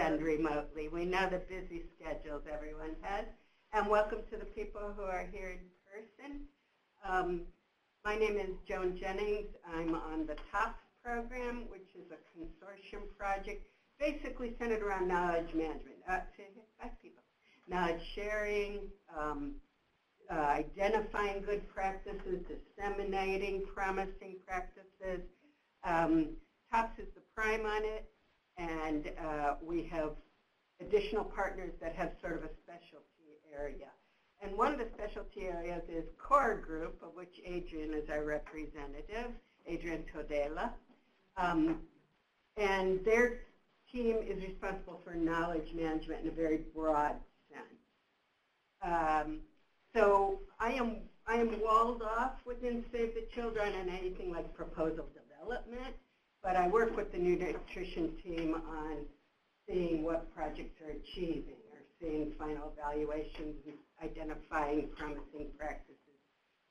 attend remotely. We know the busy schedules everyone has. And welcome to the people who are here in person. My name is Joan Jennings. I'm on the TOPS program, which is a consortium project basically centered around knowledge management. Knowledge sharing, identifying good practices, disseminating promising practices. TOPS is the prime on it, and we have additional partners that have sort of a specialty area. And one of the specialty areas is Core Group, of which Adrian is our representative, Adrian Todela. And their team is responsible for knowledge management in a very broad sense. So I am walled off within Save the Children and anything like proposal development, but I work with the new nutrition team on seeing what projects are achieving or seeing final evaluations and identifying promising practices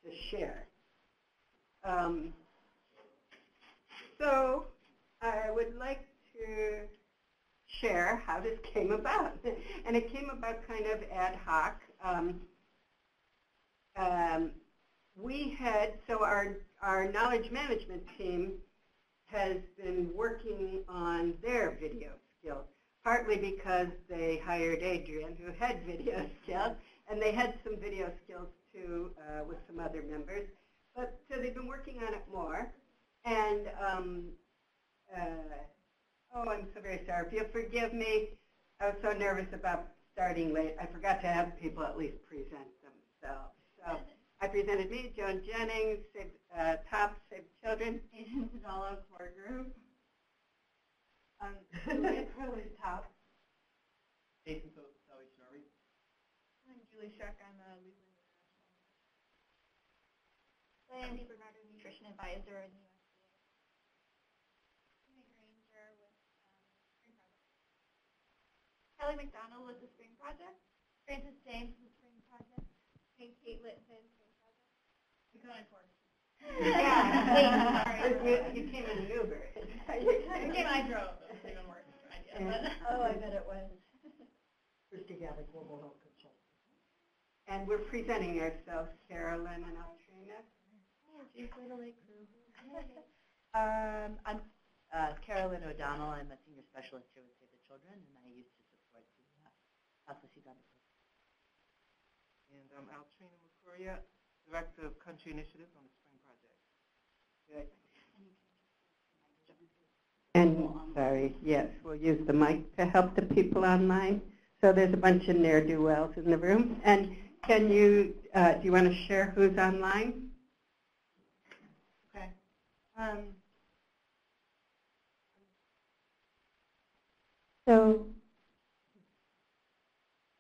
to share. So I would like to share how this came about. And it came about kind of ad hoc. So our knowledge management team has been working on their video skills, partly because they hired Adrian, who had video skills, and they had some video skills too with some other members. But so they've been working on it more. And oh, I'm so very sorry. If you'll forgive me, I was so nervous about starting late. I forgot to have people at least present themselves. So I presented me, Joan Jennings, TOPS, Save Children. Adrian Todela, Core Group. Julia Curley, TOPS. Jason Shelby. I'm Julie Shuck. I'm a lead international. Sandy Bernardo, Nutrition Advisor in the USDA. Meg Ranger with Spring Project. Kelly McDonald with the Spring Project. Francis James with the Spring Project. And Kate Litton, Spring Project. We got it for Yeah. Sorry. You came in an Uber. I drove. It was even worse idea. Oh, I bet it was. Christy Galley, Global Health Consultant. And we're presenting ourselves, Carolyn and Altrina. I'm Carolyn O'Donnell. I'm a senior specialist here with Save the Children, and I used to support the Southwest Uganda program. And I'm Altrina McCoria, Director of Country Initiatives on the Spring Project. Good. And, sorry, yes, we'll use the mic to help the people online. So there's a bunch of ne'er-do-wells in the room. And can you, do you want to share who's online?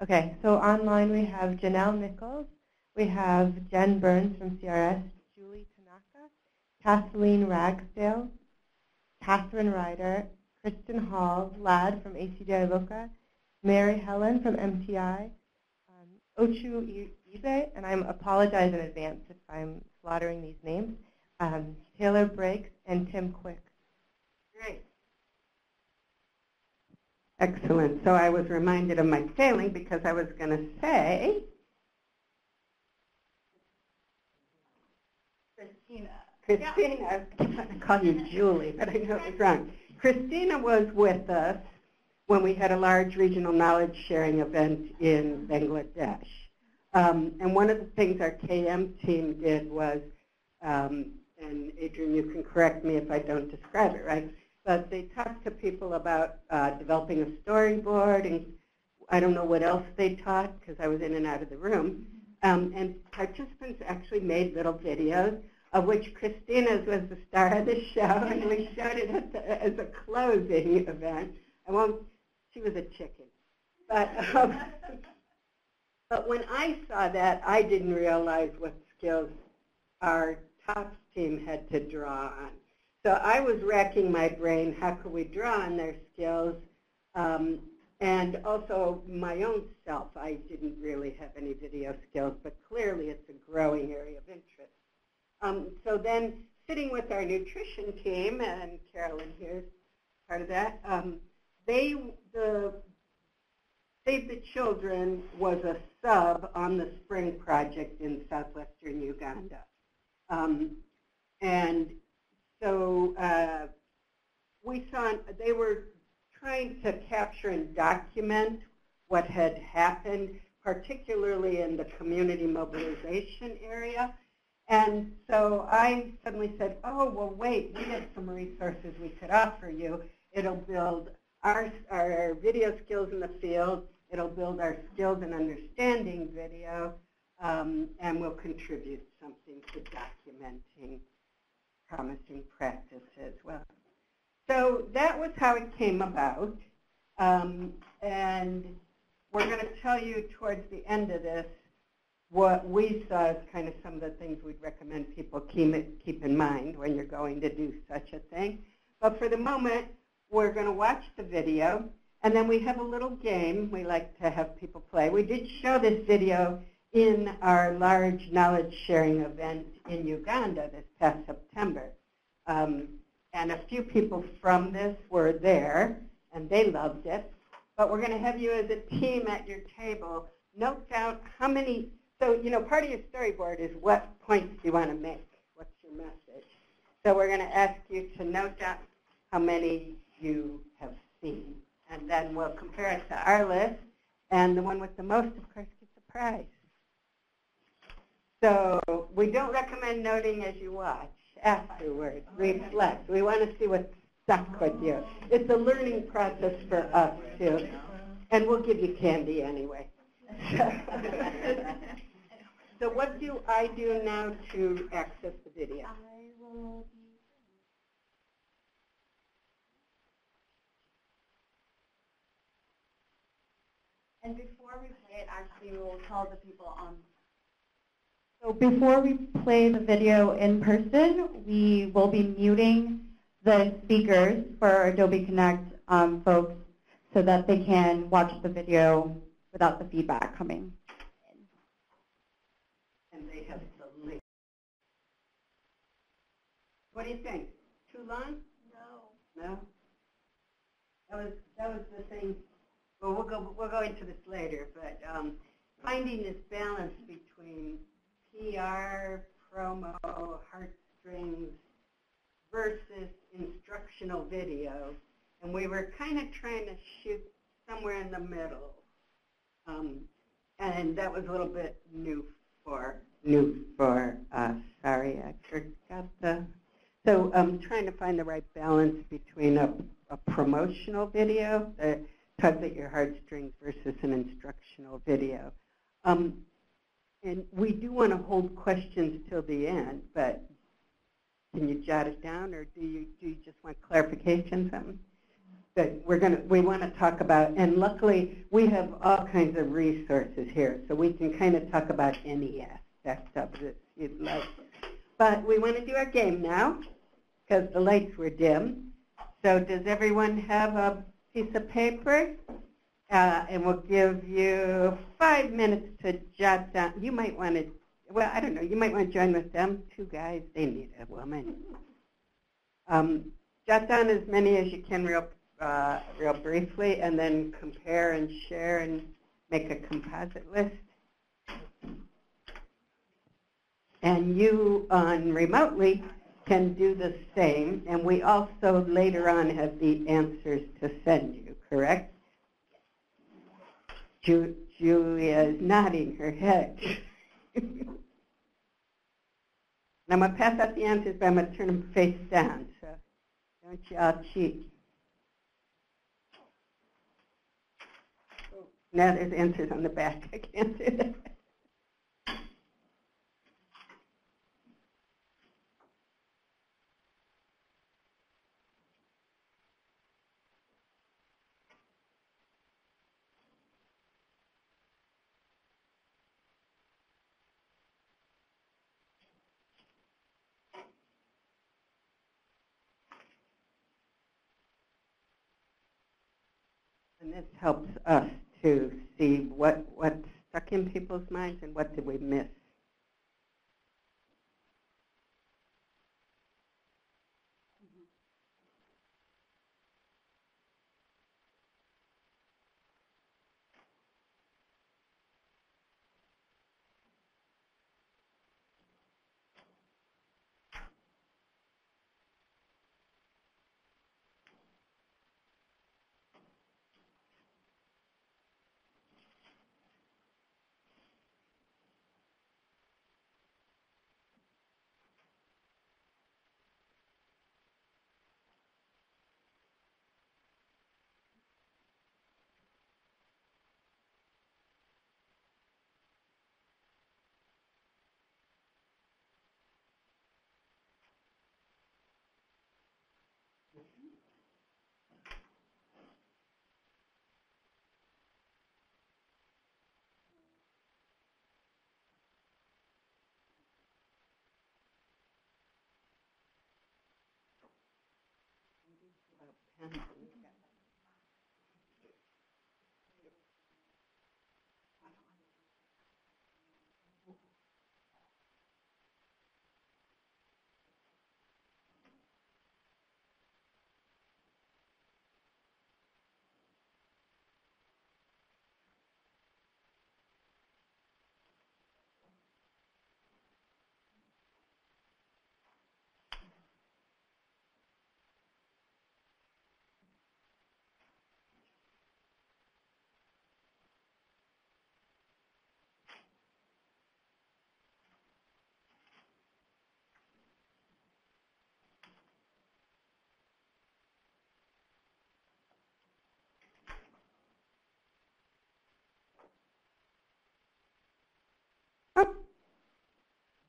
Okay. So online we have Janelle Nichols, we have Jen Burns from CRS, Julie Tanaka, Kathleen Ragsdale, Catherine Ryder, Kristen Hall, Ladd from ACDI Loca, Mary Helen from MTI, Ochu Ibe, and I apologize in advance if I'm slaughtering these names, Taylor Briggs, and Tim Quick. Great. Excellent. So I was reminded of my failing because I was going to say Christina. I was going to call you Julie, but I know it was wrong. Christina was with us when we had a large regional knowledge sharing event in Bangladesh. And one of the things our KM team did was, and Adrian, you can correct me if I don't describe it right, but they talked to people about developing a storyboard, and I don't know what else they taught because I was in and out of the room. And participants actually made little videos, of which Christina's was the star of the show, and we showed it as a closing event. She was a chicken. But when I saw that, I didn't realize what skills our TOPS team had to draw on. So I was racking my brain, how could we draw on their skills? And also my own self, I didn't really have any video skills, but clearly it's a growing area of interest. So then sitting with our nutrition team, and Carolyn here's part of that, the Save the Children was a sub on the Spring Project in southwestern Uganda. And so we saw, they were trying to capture and document what had happened, particularly in the community mobilization area. And so I suddenly said, oh, well, wait, we have some resources we could offer you. It'll build our video skills in the field. It'll build our skills in understanding video, and we'll contribute something to documenting promising practices. Well, so that was how it came about. And we're going to tell you towards the end of this what we saw as kind of some of the things we'd recommend people keep in mind when you're going to do such a thing. But for the moment, we're going to watch the video, and then we have a little game we like to have people play. We did show this video in our large knowledge sharing event in Uganda this past September. And a few people from this were there, and they loved it. But we're going to have you as a team at your table note down how many. So, you know, part of your storyboard is what points do you want to make? What's your message? So we're going to ask you to note down how many you have seen. And then we'll compare it to our list. And the one with the most, of course, gets a prize. So we don't recommend noting as you watch. Afterwards, reflect. We want to see what's stuck with you. It's a learning process for us, too. And we'll give you candy anyway. So what do I do now to access the video? I will be. And before we play it, actually, we will tell the people on. So before we play the video in person, we will be muting the speakers for our Adobe Connect folks so that they can watch the video without the feedback coming. And they have the link. What do you think? Too long? No. No? That was the thing. Well, we'll go into this later, but finding this balance between PR, promo, heartstrings versus instructional video, and we were kind of trying to shoot somewhere in the middle, and that was a little bit new for us. Sorry, I forgot the. So trying to find the right balance between a promotional video that tugs at your heartstrings versus an instructional video. And we do want to hold questions till the end, but can you jot it down, or do you just want clarification, something? But we want to talk about, and luckily we have all kinds of resources here, so we can kind of talk about any aspect of this you'd like. But we want to do our game now, because the lights were dim. So does everyone have a piece of paper? And we'll give you 5 minutes to jot down. You might want to, well, I don't know, you might want to join with them. 2 guys, they need a woman. Jot down as many as you can real briefly, and then compare and share and make a composite list. And you remotely can do the same, and we also later on have the answers to send you, correct? Julia is nodding her head. And I'm going to pass out the answers, but I'm going to turn them face down, so don't you all cheat. Now there's answers on the back. I can't do that. And this helps us to see what's stuck in people's minds and what did we miss.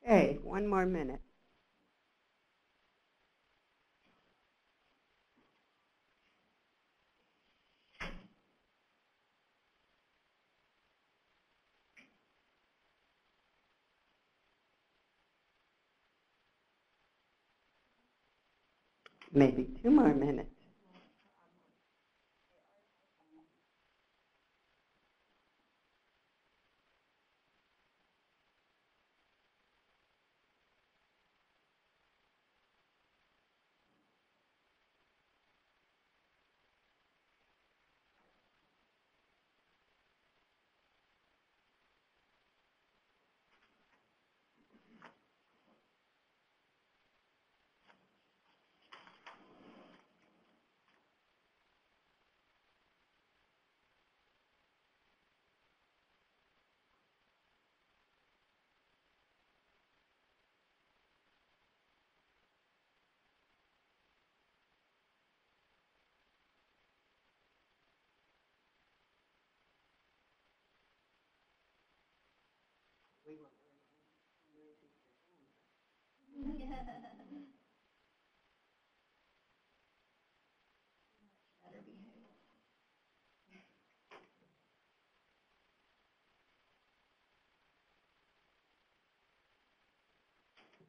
Okay, one more minute. Maybe 2 more minutes.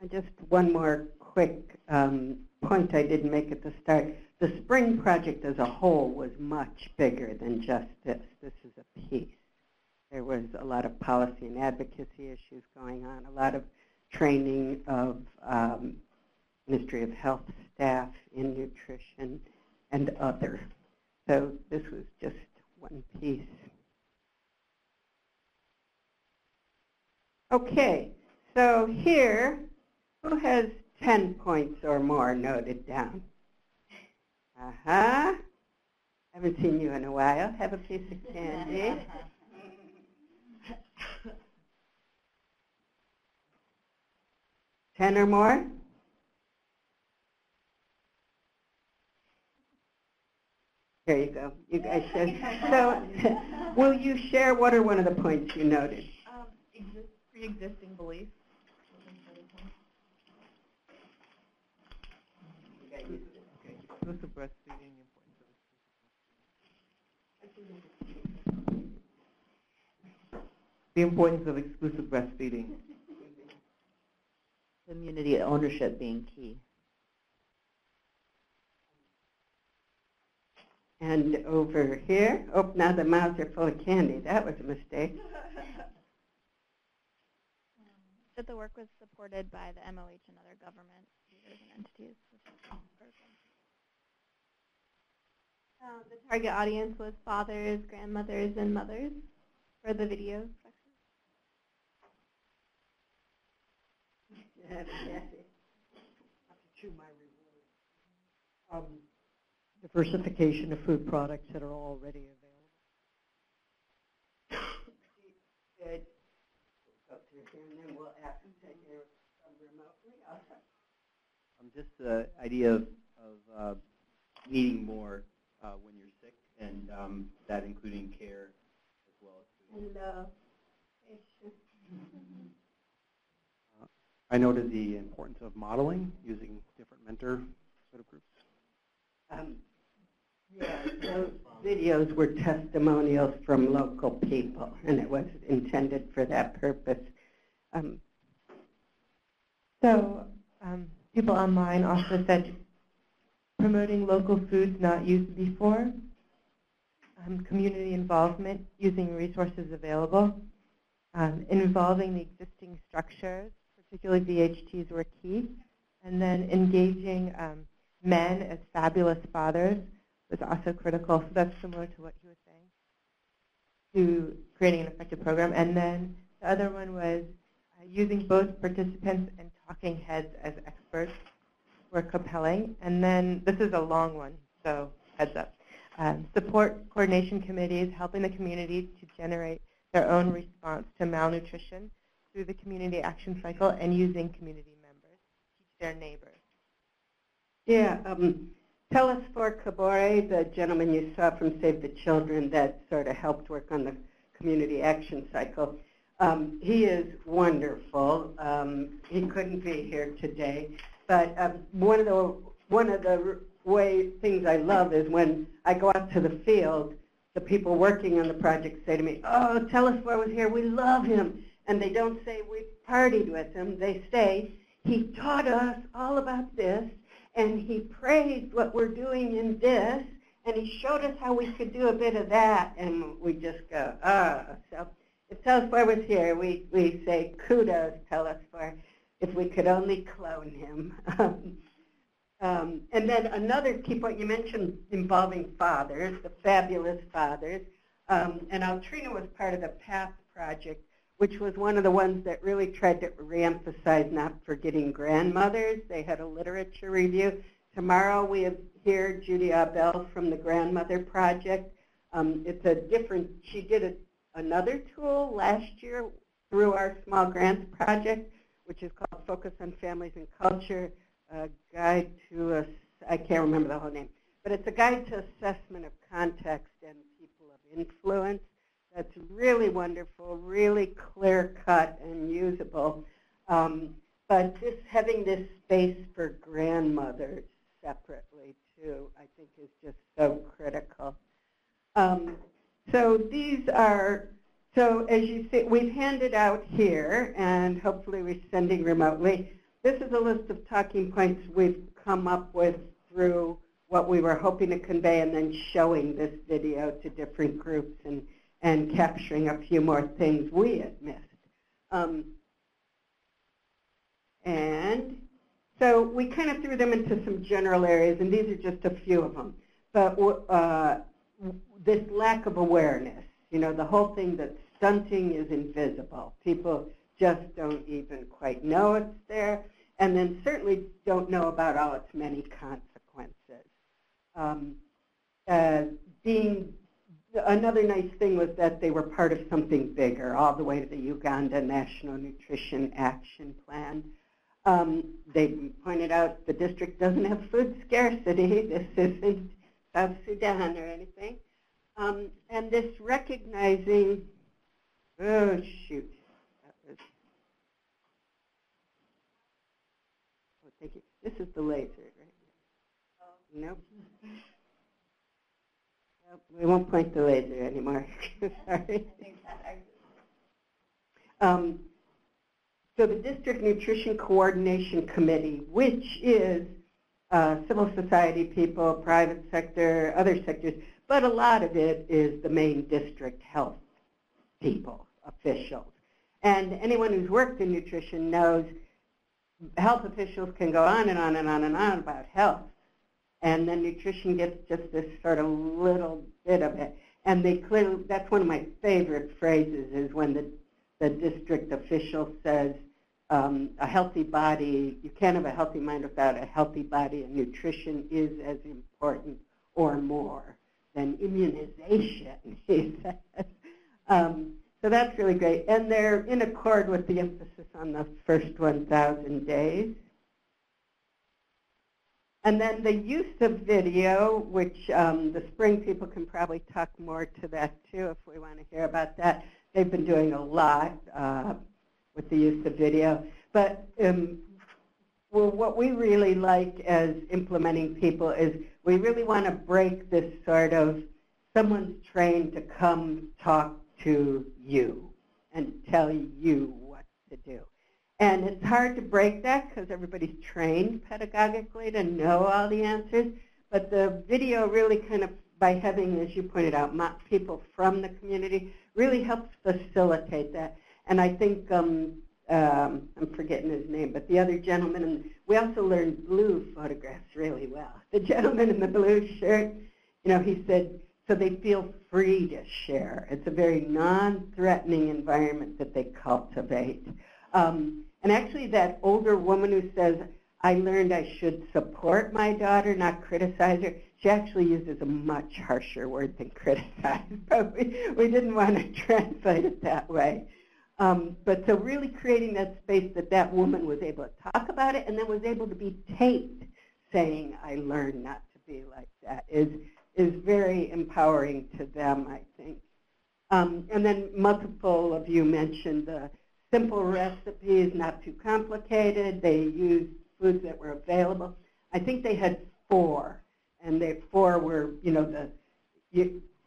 And just one more quick point I didn't make at the start. The spring project as a whole was much bigger than just this. This is a piece. There was a lot of policy and advocacy issues going on, a lot of training of Ministry of Health staff in nutrition and other. So this was just one piece. Okay, so here, who has 10 points or more noted down? Haven't seen you in a while. Have a piece of candy. 10 or more? There you go. You guys said. So will you share what are one of the points you noted? Pre-existing beliefs. Exclusive breastfeeding, the importance of exclusive breastfeeding. Community ownership being key. And over here, oh, now the mouths are full of candy. That was a mistake. That the work was supported by the MOH and other government leaders and entities. The target audience was fathers, grandmothers, and mothers for the video section. Have to chew my reward. Diversification of food products that are already available. Good. We'll go through here, and then we'll ask to hear remotely. Just the idea of needing more when you're sick, and that including care as well as food. And I noted the importance of modeling, using different mentor sort of groups. Yeah, those videos were testimonials from local people, and it was intended for that purpose. People online also said promoting local foods not used before, community involvement using resources available, involving the existing structures, particularly VHTs were key, and then engaging men as fabulous fathers was also critical. So that's similar to what he was saying, to creating an effective program. And then the other one was using both participants and talking heads as experts were compelling. And then this is a long one, so heads up. Support coordination committees, helping the community to generate their own response to malnutrition through the community action cycle and using community members, teach their neighbors. Yeah, Telesfor Kabore, the gentleman you saw from Save the Children that sort of helped work on the community action cycle, he is wonderful. He couldn't be here today, but one of the things I love is when I go out to the field, the people working on the project say to me, "Oh, Telesfor was here. We love him." And they don't say we partied with him. They say he taught us all about this, and he praised what we're doing in this, and he showed us how we could do a bit of that. And we just go, So if Telesfor was here, we say kudos, Telesfor, if we could only clone him. And then another key point you mentioned involving fathers, the fabulous fathers. And Altrina was part of the PATH project, which was one of the ones that really tried to reemphasize not forgetting grandmothers. They had a literature review. Tomorrow we have here Judy Abel from the Grandmother Project. It's a different, she did another tool last year through our Small Grants Project, which is called Focus on Families and Culture, a guide to, I can't remember the whole name, but it's a guide to assessment of context and people of influence. That's really wonderful, really clear-cut and usable. But just having this space for grandmothers separately, too, I think is just so critical. So these are, so as you see, we've handed out here, and hopefully we're sending remotely. This is a list of talking points we've come up with through what we were hoping to convey and then showing this video to different groups and capturing a few more things we had missed. And so we kind of threw them into some general areas, and these are just a few of them. But this lack of awareness, you know, the whole thing that stunting is invisible. People just don't even quite know it's there, and then certainly don't know about all its many consequences. Another nice thing was that they were part of something bigger, all the way to the Uganda National Nutrition Action Plan. They pointed out the district doesn't have food scarcity. This isn't South Sudan or anything. And this recognizing, oh shoot, that was, oh thank you. This is the laser, right? Oh. Nope. We won't point the laser anymore. Sorry. So the District Nutrition Coordination Committee, which is civil society people, private sector, other sectors, but a lot of it is the main district health people, officials. And anyone who's worked in nutrition knows health officials can go on and on and on and on about health. And then nutrition gets just this sort of little bit of it. And they clearly, that's one of my favorite phrases, is when the district official says, a healthy body, you can't have a healthy mind without a healthy body, and nutrition is as important or more than immunization, he says. So that's really great. And they're in accord with the emphasis on the first 1,000 days. And then the use of video, which the spring people can probably talk more to that too if we want to hear about that. They've been doing a lot with the use of video. But well, what we really like as implementing people is we really want to break this sort of someone's trained to come talk to you and tell you what to do. And it's hard to break that because everybody's trained pedagogically to know all the answers. but the video really kind of, by having, as you pointed out, people from the community, really helps facilitate that. And I think, I'm forgetting his name, but the other gentleman, and we also learned blue photographs really well. The gentleman in the blue shirt, you know, he said, so they feel free to share. It's a very non-threatening environment that they cultivate. And actually that older woman who says, I learned I should support my daughter, not criticize her, she actually uses a much harsher word than criticize, but we didn't want to translate it that way. But so really creating that space that that woman was able to talk about it and then was able to be taped saying, I learned not to be like that, is very empowering to them, I think. And then multiple of you mentioned the simple recipes, not too complicated. They used foods that were available. I think they had 4, and the 4 were, you know,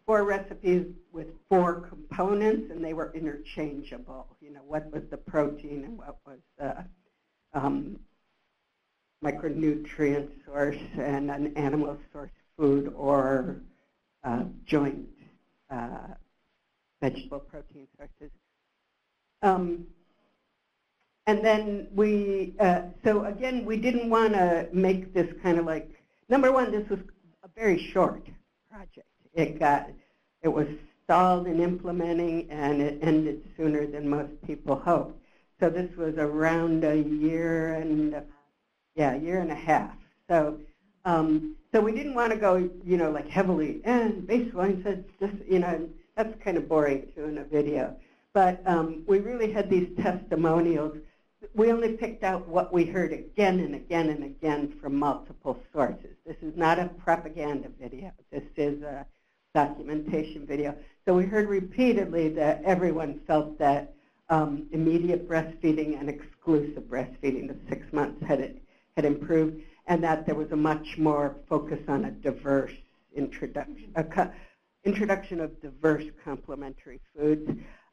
4 recipes with 4 components, and they were interchangeable. You know, what was the protein and what was the micronutrient source and an animal source food or joint vegetable protein sources. And then we, so again, we didn't want to make this kind of like, number one, this was a very short project. It was stalled in implementing, and it ended sooner than most people hoped. So this was around a year and a half. So, so we didn't want to go, you know, like heavily, and baseline said this, you know, that's kind of boring too in a video. But we really had these testimonials. We only picked out what we heard again and again and again from multiple sources. This is not a propaganda video. This is a documentation video. So we heard repeatedly that everyone felt that immediate breastfeeding and exclusive breastfeeding, the 6 months had improved, and that there was a much more focus on a diverse introduction of diverse complementary foods,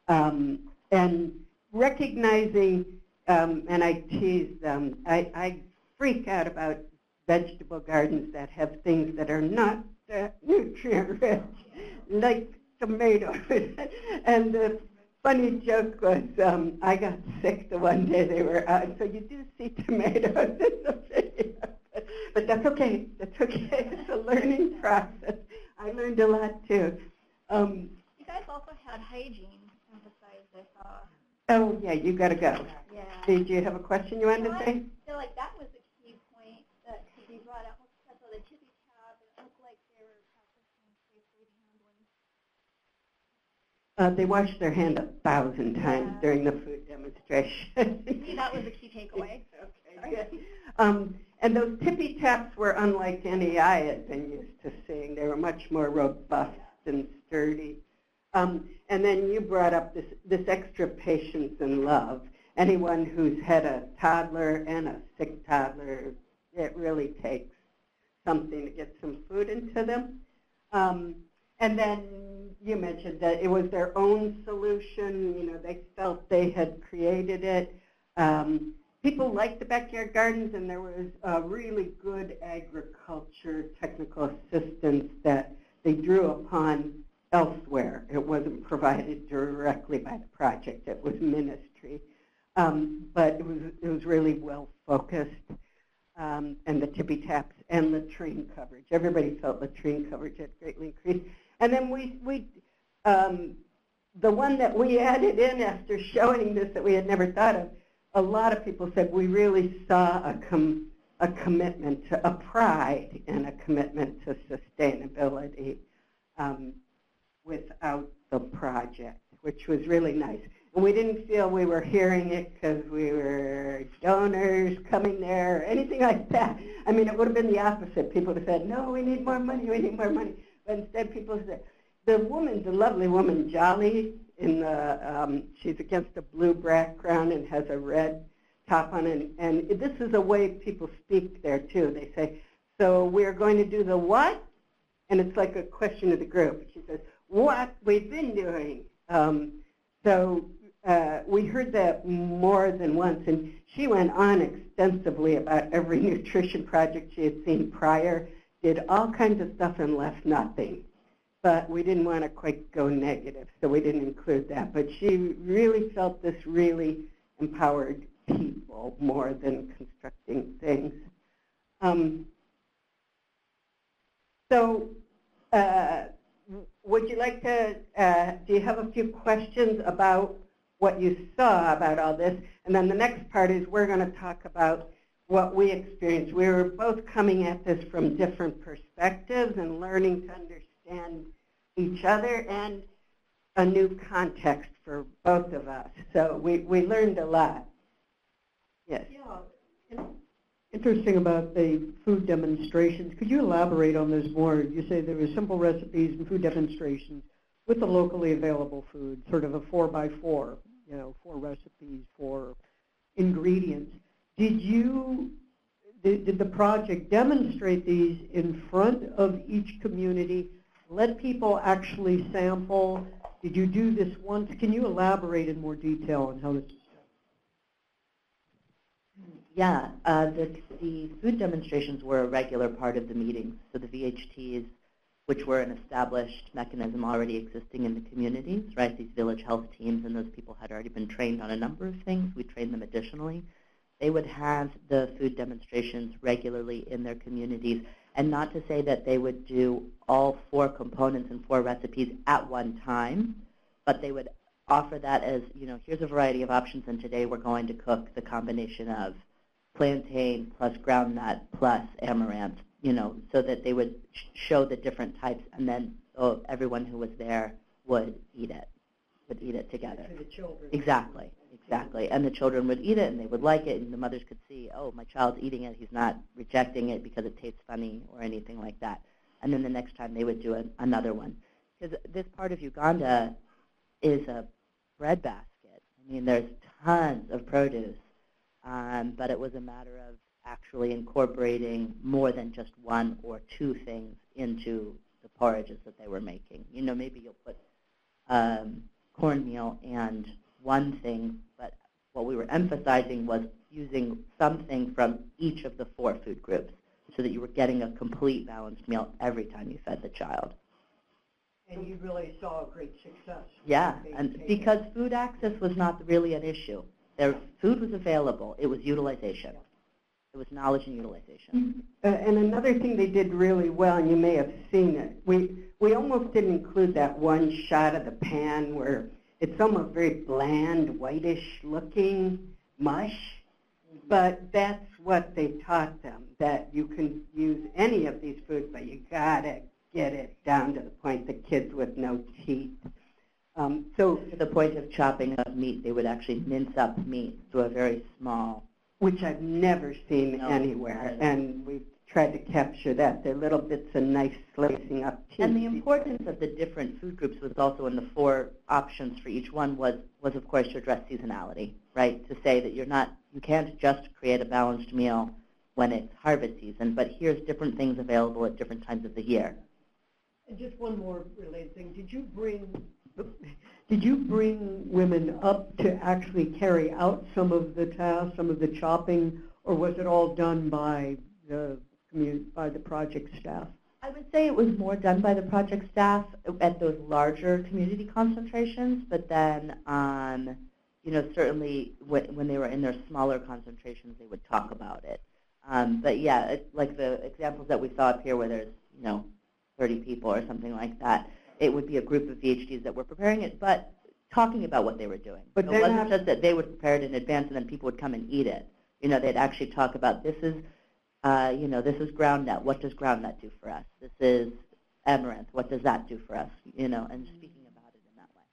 and recognizing, and I tease them, I freak out about vegetable gardens that have things that are not nutrient rich, like tomatoes. And the funny joke was, I got sick the one day they were out, so you do see tomatoes in the video. But that's okay. That's okay. It's a learning process. I learned a lot too. You guys also had hygiene emphasized, I saw. Oh yeah, you got to go. Yeah. Did you have a question you wanted to say? I feel like that was the key point that could be brought up. I saw the tippy tab, and it looked like they were practicing safe food handling. They washed their hand 1,000 times during the food demonstration. See, that was the key takeaway. Okay, good. And those tippy taps were unlike any I had been used to seeing. They were much more robust and sturdy. And then you brought up this extra patience and love. Anyone who's had a toddler and a sick toddler, it really takes something to get some food into them. And then you mentioned that it was their own solution. You know, they felt they had created it. People liked the backyard gardens, and there was really good agriculture technical assistance that they drew upon elsewhere. It wasn't provided directly by the project. It was ministry. But it was really well focused. And the tippy taps and latrine coverage. Everybody felt latrine coverage had greatly increased. And then the one that we added in after showing this that we had never thought of, a lot of people said we really saw a commitment to a pride and a commitment to sustainability without the project, which was really nice. And we didn't feel we were hearing it because we were donors coming there or anything like that. I mean, it would have been the opposite. People would have said, no, we need more money, we need more money. But instead people said, the lovely woman, Jolly, she's against a blue background and has a red top on it. And this is a way people speak there too. They say, so we're going to do the what? And it's like a question of the group. She says, what we've been doing. We heard that more than once, and she went on extensively about every nutrition project she had seen prior, did all kinds of stuff and left nothing. But we didn't want to quite go negative, so we didn't include that. But she really felt this really empowered people more than constructing things. Would you like to, do you have a few questions about what you saw about all this? And then the next part is we're going to talk about what we experienced. We were both coming at this from different perspectives and learning to understand each other and a new context for both of us. So we learned a lot. Yes. Yeah. Interesting about the food demonstrations. Could you elaborate on this more? You say there were simple recipes and food demonstrations with the locally available food, sort of a 4x4, 4 recipes, 4 ingredients. Did the project demonstrate these in front of each community, let people actually sample? Did you do this once? Can you elaborate in more detail on how this is done? Yeah, the food demonstrations were a regular part of the meetings. So the VHTs, which were an established mechanism already existing in the communities, right? These village health teams and those people had already been trained on a number of things. We trained them additionally. They would have the food demonstrations regularly in their communities, and not to say that they would do all 4 components and 4 recipes at one time, but they would offer that as, here's a variety of options, and today we're going to cook the combination of plantain plus groundnut plus amaranth, so that they would show the different types, and then everyone who was there would eat it together. For the children. Exactly. And the children would eat it, and they would like it, and the mothers could see, oh, my child's eating it. He's not rejecting it because it tastes funny or anything like that. And then the next time they would do another one. Because this part of Uganda is a breadbasket. I mean, there's tons of produce, but it was a matter of actually incorporating more than just 1 or 2 things into the porridges that they were making. Maybe you'll put cornmeal and one thing, but what we were emphasizing was using something from each of the 4 food groups so that you were getting a complete balanced meal every time you fed the child. And you really saw a great success. Yeah, and because food access was not really an issue. Their food was available. It was utilization. It was knowledge and utilization. And another thing they did really well, and you may have seen it, we almost didn't include that one shot of the pan where it's almost very bland, whitish looking mush, but that's what they taught them, that you can use any of these foods, but you gotta get it down to the point the kids with no teeth. So to the point of chopping up meat, they would actually mince up meat to a very small. Which I've never seen anywhere, and we tried to capture that. They're little bits of nice slicing up teeth. And the importance of the different food groups was also in the 4 options for each one was of course to address seasonality, right? To say that you can't just create a balanced meal when it's harvest season, but here's different things available at different times of the year. And just one more related thing. Did you bring women up to actually carry out some of the tasks, some of the chopping, or was it all done by the project staff? I would say it was more done by the project staff at those larger community concentrations, but then, certainly when they were in their smaller concentrations, they would talk about it. But yeah, like the examples that we saw up here where there's, 30 people or something like that, it would be a group of VHDs that were preparing it, but talking about what they were doing. But it wasn't just that they would prepare it in advance and then people would come and eat it. They'd actually talk about this is groundnut. What does groundnut do for us? This is amaranth. What does that do for us? And speaking about it in that way.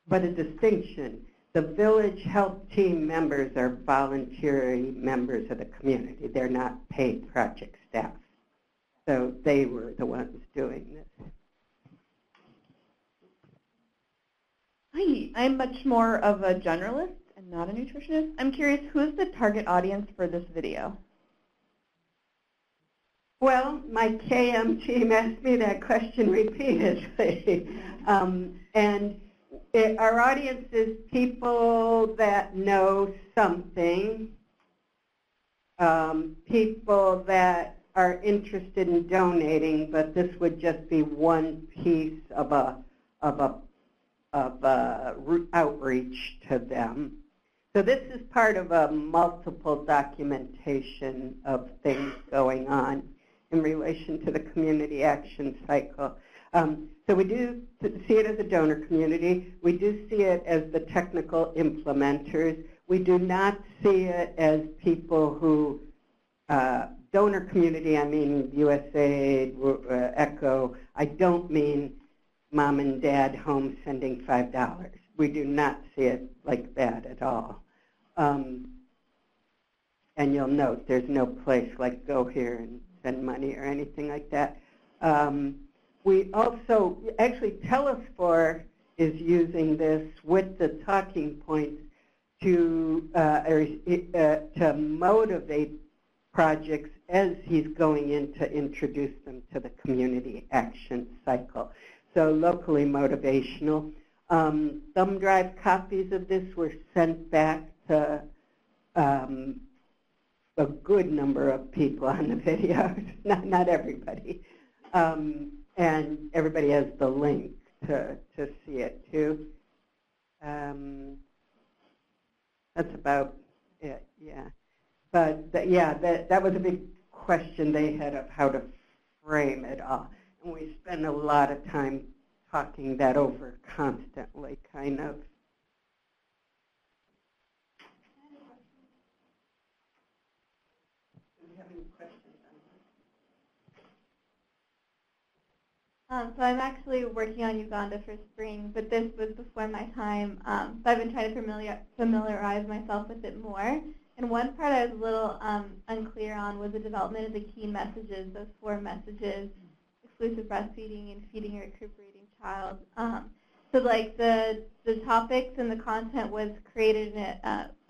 But a distinction. The village health team members are voluntary members of the community. They're not paid project staff. So they were the ones doing this. Hi, I'm much more of a generalist and not a nutritionist. I'm curious, who's the target audience for this video? Well, my KM team asked me that question repeatedly. Our audience is people that know something, people that are interested in donating, but this would just be one piece of a outreach to them. So this is part of a multiple documentation of things going on in relation to the community action cycle. So we do see it as a donor community. We do see it as the technical implementers. We do not see it as people who, donor community, I mean USAID, ECHO. I don't mean mom and dad home sending $5. We do not see it like that at all. And you'll note there's no place like go here and send money or anything like that. We also, actually Telesfor is using this with the talking points to motivate projects as he's going in to introduce them to the community action cycle. So locally motivational. Thumb drive copies of this were sent back to a good number of people on the videos, not everybody. And everybody has the link to see it too. That's about it, yeah. But that was a big question they had of how to frame it all. And we spend a lot of time talking that over constantly, kind of. Do we have any questions on this? So I'm actually working on Uganda for spring, but this was before my time. So I've been trying to familiarize myself with it more. And one part I was a little unclear on was the development of the key messages, those 4 messages: exclusive breastfeeding and feeding a recuperating child. So like the topics and the content was created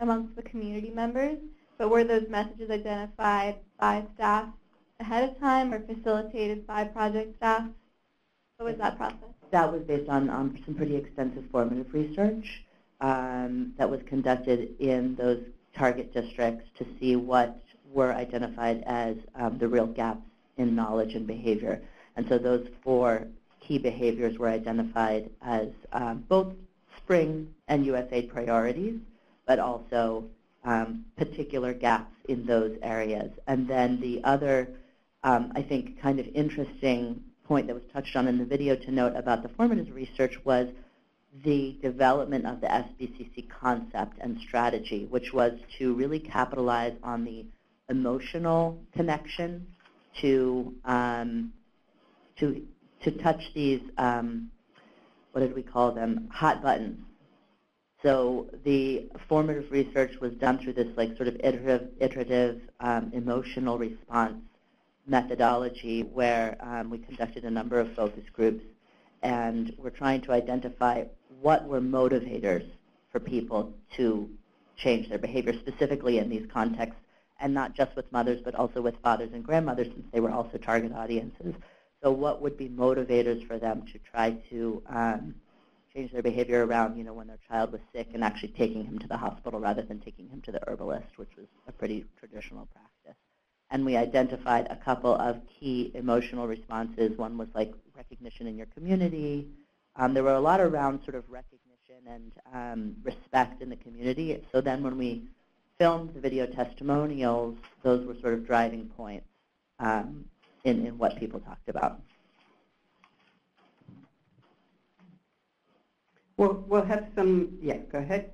amongst the community members, but were those messages identified by staff ahead of time or facilitated by project staff? What was that process? That was based on some pretty extensive formative research that was conducted in those target districts to see what were identified as the real gaps in knowledge and behavior. And so those 4 key behaviors were identified as both spring and USAID priorities, but also particular gaps in those areas. And then the other, I think, kind of interesting point that was touched on in the video to note about the formative research was the development of the SBCC concept and strategy, which was to really capitalize on the emotional connection to touch these, what did we call them, hot buttons. So the formative research was done through this like sort of iterative emotional response methodology where we conducted a number of focus groups, and we're trying to identify what were motivators for people to change their behavior, specifically in these contexts, and not just with mothers, but also with fathers and grandmothers, since they were also target audiences. So what would be motivators for them to try to change their behavior around, when their child was sick and actually taking him to the hospital rather than taking him to the herbalist, which was a pretty traditional practice. And we identified a couple of key emotional responses. One was like recognition in your community. There were a lot around sort of recognition and respect in the community. So then when we filmed the video testimonials, those were sort of driving points in what people talked about. We'll have some, go ahead.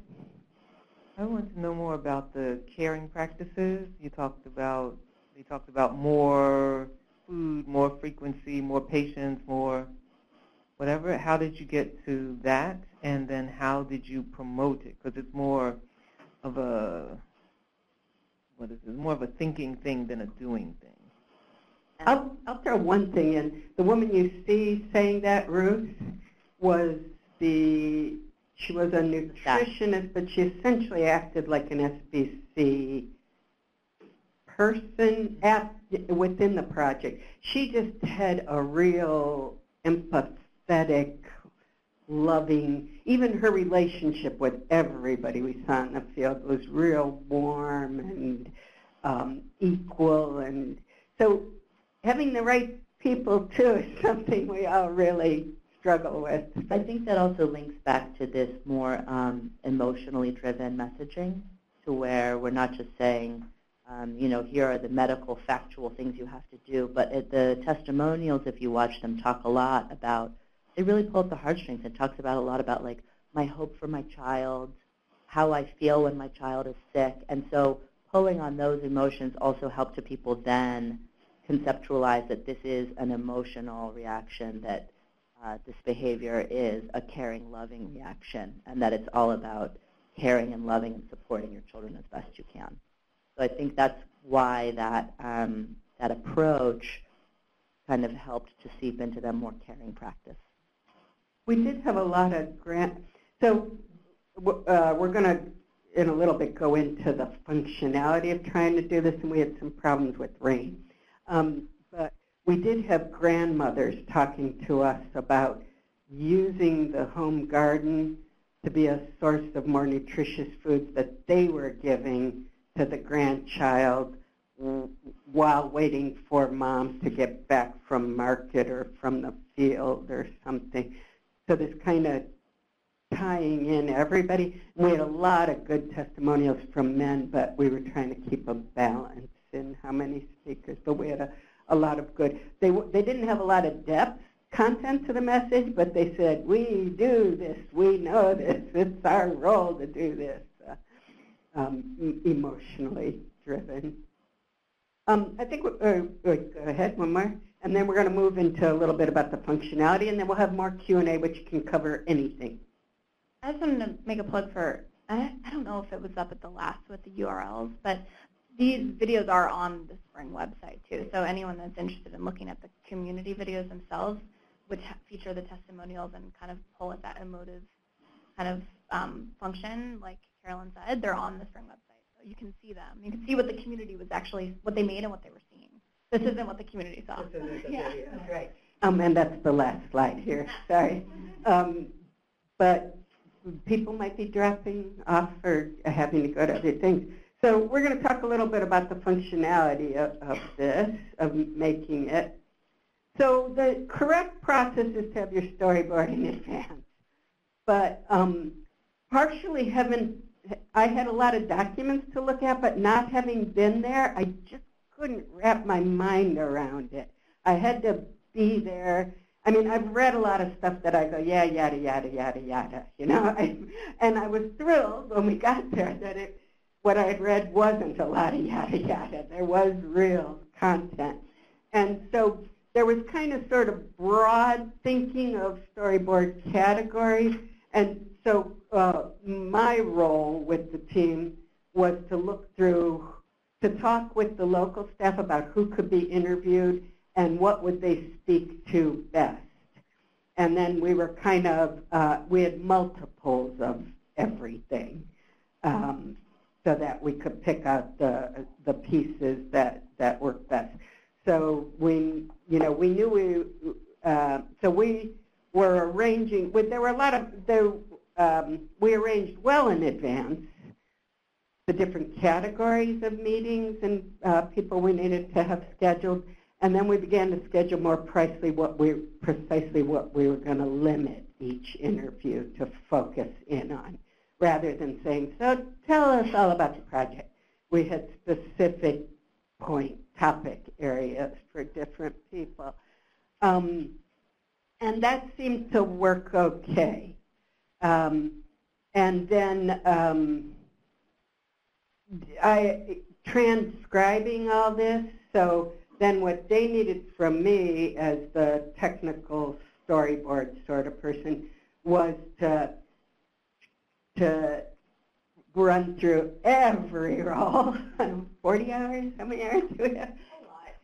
I want to know more about the caring practices. They talked about more food, more frequency, more patience, more whatever. How did you get to that? And then how did you promote it? Because it's more of a, more of a thinking thing than a doing thing. I'll throw one thing in. The woman you see saying that, Ruth, she was a nutritionist, but she essentially acted like an SBC person within the project. She just had a real empathetic, loving, even her relationship with everybody we saw in the field was real warm and equal. And so having the right people, too, is something we all really struggle with. I think that also links back to this more emotionally driven messaging, to where we're not just saying, here are the medical, factual things you have to do, but the testimonials, if you watch them, talk a lot about, they really pull up the heartstrings. It talks about a lot about, like, my hope for my child, how I feel when my child is sick. And so pulling on those emotions also help to people then conceptualize that this is an emotional reaction, that this behavior is a caring, loving reaction, and that it's all about caring and loving and supporting your children as best you can. So I think that's why that approach kind of helped to seep into the more caring practice. We did have a lot of grants. So we're going to, in a little bit, go into the functionality of trying to do this, and we had some problems with rain. But we did have grandmothers talking to us about using the home garden to be a source of more nutritious foods that they were giving to the grandchild while waiting for mom to get back from market or from the field or something. So this kind of tying in everybody. We had a lot of good testimonials from men, but we were trying to keep a balance in how many speakers. But we had a lot of good. They didn't have a lot of depth content to the message, but they said, we do this, we know this, it's our role to do this. Emotionally driven. I think, go ahead, one more. And then we're going to move into a little bit about the functionality, and then we'll have more Q&A, which can cover anything. I just wanted to make a plug for, I don't know if it was up at the last with the URLs, but these videos are on the Spring website too. So anyone that's interested in looking at the community videos themselves, which feature the testimonials and kind of pull at that emotive kind of function, like Carolyn said, they're on the Spring website. So you can see them. You can see what the community was actually, what they made and what they were seeing. This isn't what the community saw. Yeah, that's right. And that's the last slide here. Sorry. But people might be dropping off or having to go to other things. So we're going to talk a little bit about the functionality of this, of making it. So the correct process is to have your storyboard in advance. But partially I had a lot of documents to look at, but not having been there, I just couldn't wrap my mind around it. I had to be there. I mean, I've read a lot of stuff that I go, yeah, yada, yada, yada, yada, and I was thrilled when we got there that what I had read wasn't a lot of yada, yada. There was real content. And so there was kind of sort of broad thinking of storyboard categories. And so my role with the team was to look through, to talk with the local staff about who could be interviewed and what would they speak to best. And then we were kind of, we had multiples of everything so that we could pick out the pieces that worked best. So we knew so we were arranging, there were a lot of, we arranged well in advance the different categories of meetings and people we needed to have scheduled, and then we began to schedule more precisely what we were going to limit each interview to focus in on, rather than saying, so tell us all about the project. We had specific topic areas for different people. And that seemed to work okay. And then transcribing all this, so then what they needed from me as the technical storyboard sort of person was to run through every role. 40 hours? How many hours do we have?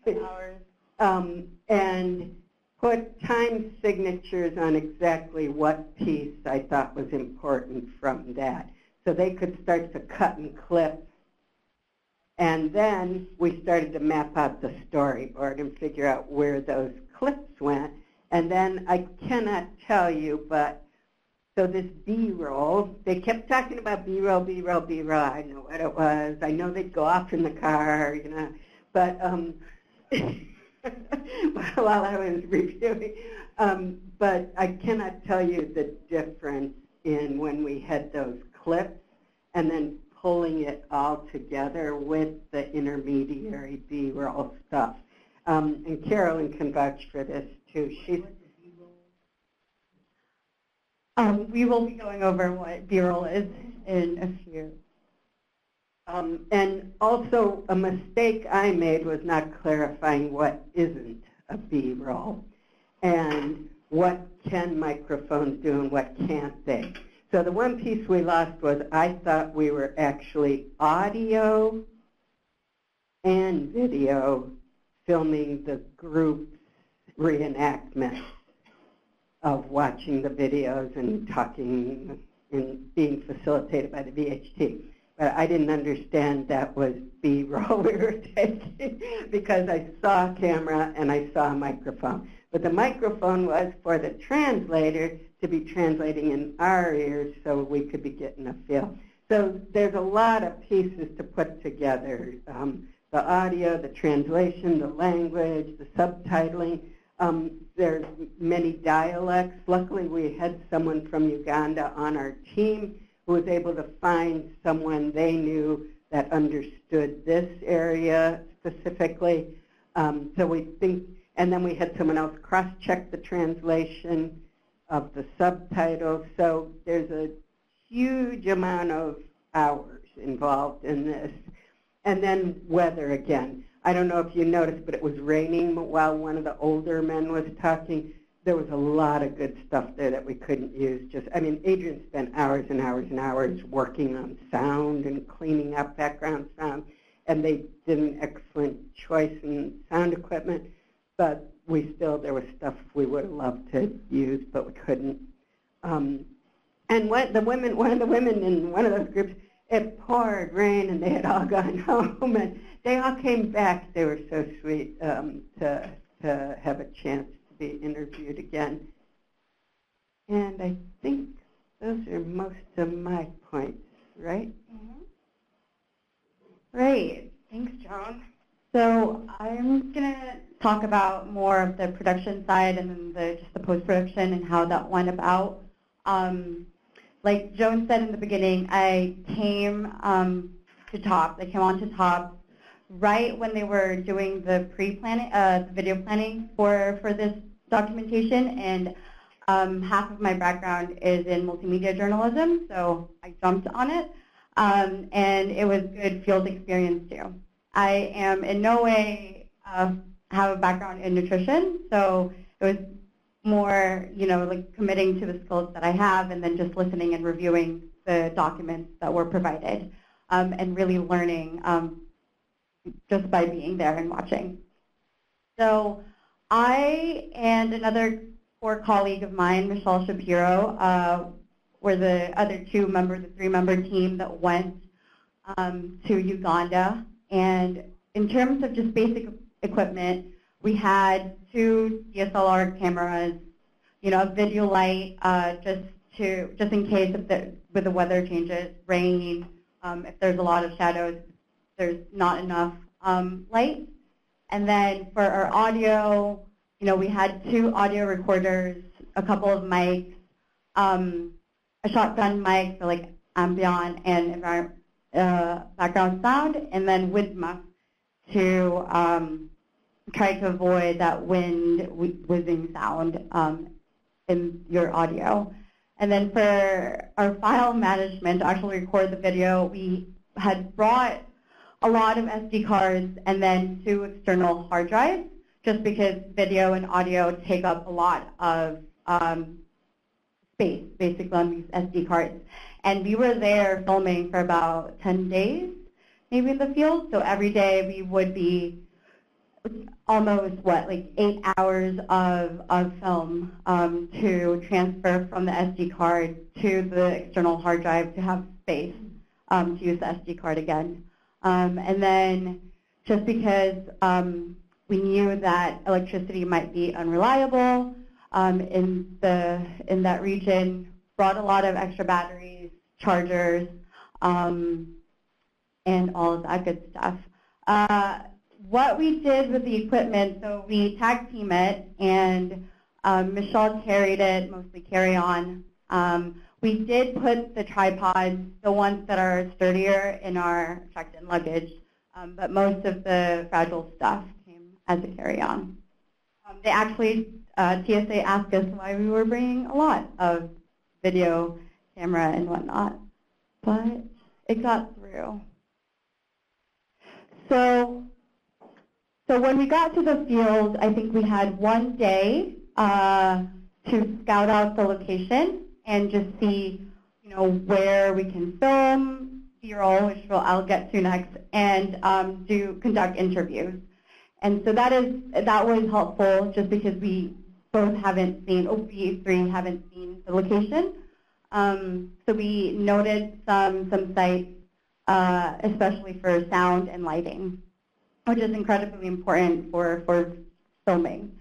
A lot of hours. And put time signatures on exactly what piece I thought was important from that. So they could start to cut and clip. And then we started to map out the storyboard and figure out where those clips went. And then I cannot tell you, but so this B-roll, they kept talking about B-roll, B-roll, B-roll. I know what it was. I know they'd go off in the car, but while I was reviewing. But I cannot tell you the difference in when we had those clips and then pulling it all together with the intermediary B-roll stuff. And Carolyn can vouch for this too. We will be going over what B-roll is in a few. And also, a mistake I made was not clarifying what isn't a B-roll and what can microphones do and what can't they. So the one piece we lost was I thought we were actually audio and video filming the group's reenactment of watching the videos and talking and being facilitated by the VHT. But I didn't understand that was B-roll we were taking because I saw a camera and I saw a microphone. But the microphone was for the translator to be translating in our ears so we could be getting a feel. So there's a lot of pieces to put together. The audio, the translation, the language, the subtitling. There's many dialects. Luckily, we had someone from Uganda on our team who was able to find someone they knew that understood this area specifically. So we think, and then we had someone else cross-check the translation of the subtitles. So there's a huge amount of hours involved in this. And then weather again. I don't know if you noticed, but it was raining while one of the older men was talking. There was a lot of good stuff there that we couldn't use. Adrian spent hours and hours and hours working on sound and cleaning up background sound, and they did an excellent choice in sound equipment, but there was stuff we would have loved to use, but we couldn't. And one of the women in one of those groups, it poured rain, and they had all gone home, and they all came back. They were so sweet to have a chance to be interviewed again. And I think those are most of my points, right? Mm-hmm. Great. Thanks, Joan. So I'm going to talk about more of the production side and then just the post-production and how that went about. Like Joan said in the beginning, I came to TOPS. I came on to TOPS right when they were doing the pre-planning, the video planning for this documentation, and half of my background is in multimedia journalism, so I jumped on it, and it was good field experience too. I am in no way have a background in nutrition, so it was more, like committing to the skills that I have and then just listening and reviewing the documents that were provided and really learning just by being there and watching. So I and another core colleague of mine, Michelle Shapiro, were the other two members, the three-member team that went to Uganda. And in terms of just basic equipment, we had 2 DSLR cameras, a video light just in case with the weather changes, rain, if there's a lot of shadows, there's not enough light. And then for our audio, we had 2 audio recorders, a couple of mics, a shotgun mic for like ambient and background sound, and then wind muff to try to avoid that wind whizzing sound in your audio. And then for our file management, to actually record the video, we had brought a lot of SD cards and then 2 external hard drives, just because video and audio take up a lot of space, basically, on these SD cards. And we were there filming for about 10 days, maybe in the field. So every day we would be almost, 8 hours of film to transfer from the SD card to the external hard drive to have space to use the SD card again. And then just because we knew that electricity might be unreliable in that region, brought a lot of extra batteries, chargers, and all of that good stuff. what we did with the equipment, so we tag team it, and Michelle carried it, mostly carry-on. We did put the tripods, the ones that are sturdier, in our checked-in luggage, but most of the fragile stuff came as a carry-on. They actually, TSA asked us why we were bringing a lot of video camera and whatnot, but it got through. So when we got to the field, I think we had one day to scout out the location and just see, where we can film, B-roll, which I'll get to next, and conduct interviews. And so that was helpful, just because we both haven't seen, we three haven't seen the location. So we noted some sites, especially for sound and lighting, which is incredibly important for filming.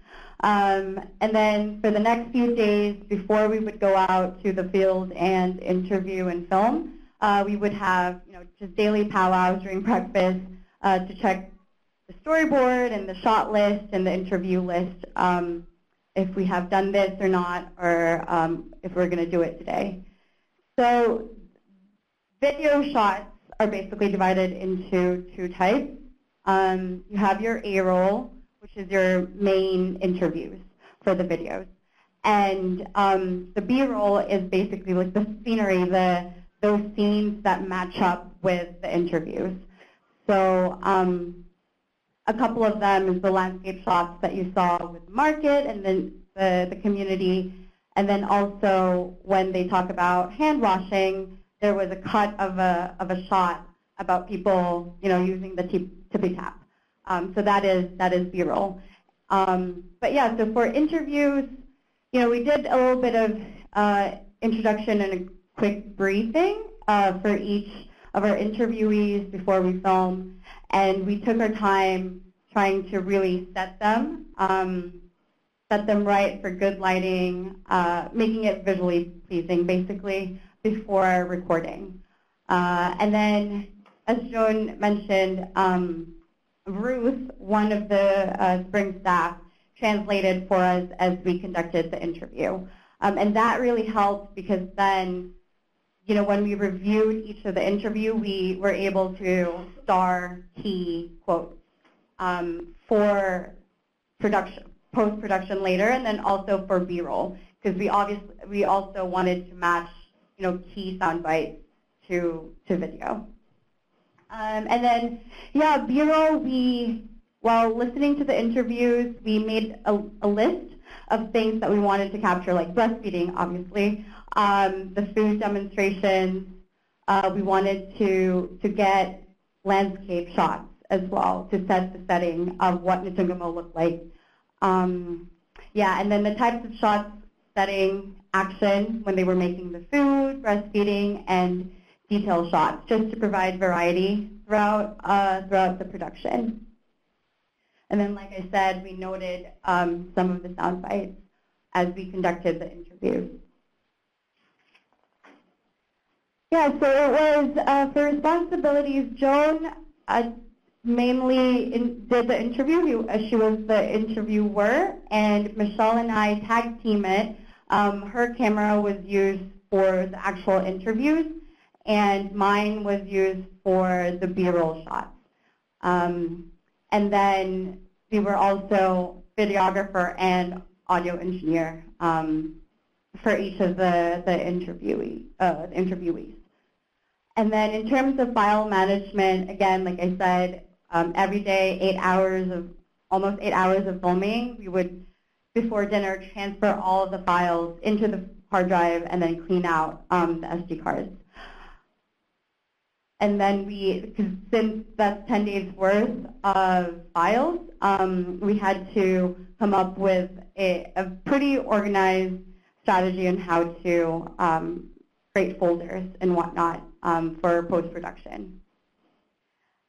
And then for the next few days before we would go out to the field and interview and film, we would have just daily powwows during breakfast to check the storyboard and the shot list and the interview list, if we have done this or not, or if we're going to do it today. So video shots are basically divided into two types. You have your A-roll, which is your main interviews for the videos. And the B-roll is basically like the scenery, those scenes that match up with the interviews. So a couple of them is the landscape shots that you saw with the market and then the community. And then also when they talk about hand washing, there was a cut of a shot about people using the tippy tap. So that is B-roll. But yeah, so for interviews, we did a little bit of introduction and a quick briefing for each of our interviewees before we film, and we took our time trying to really set them right for good lighting, making it visually pleasing, basically, before recording. And then, as Joan mentioned, Ruth, one of the spring staff, translated for us as we conducted the interview. And that really helped because then, when we reviewed each of the interview, we were able to star key quotes for post-production later, and then also for B-roll, because we also wanted to match, key sound bites to video. And then, yeah, B-roll, while listening to the interviews, we made a list of things that we wanted to capture, like breastfeeding, obviously, the food demonstrations. We wanted to get landscape shots as well to set the setting of what Ntungamo looked like. Yeah, and then the types of shots, setting, action, when they were making the food, breastfeeding, and detail shots, just to provide variety throughout the production. And then, like I said, we noted some of the sound bites as we conducted the interview. Yeah, so it was for responsibilities, Joan mainly did the interview. She was the interviewer, and Michelle and I tag team it. Her camera was used for the actual interviews, and mine was used for the B-roll shots. And then we were also videographer and audio engineer for each of the interviewees. And then in terms of file management, again, like I said, every day, almost 8 hours of filming. We would, before dinner, transfer all of the files into the hard drive and then clean out the SD cards. And then since that's 10 days worth of files, we had to come up with a pretty organized strategy on how to create folders and whatnot for post-production.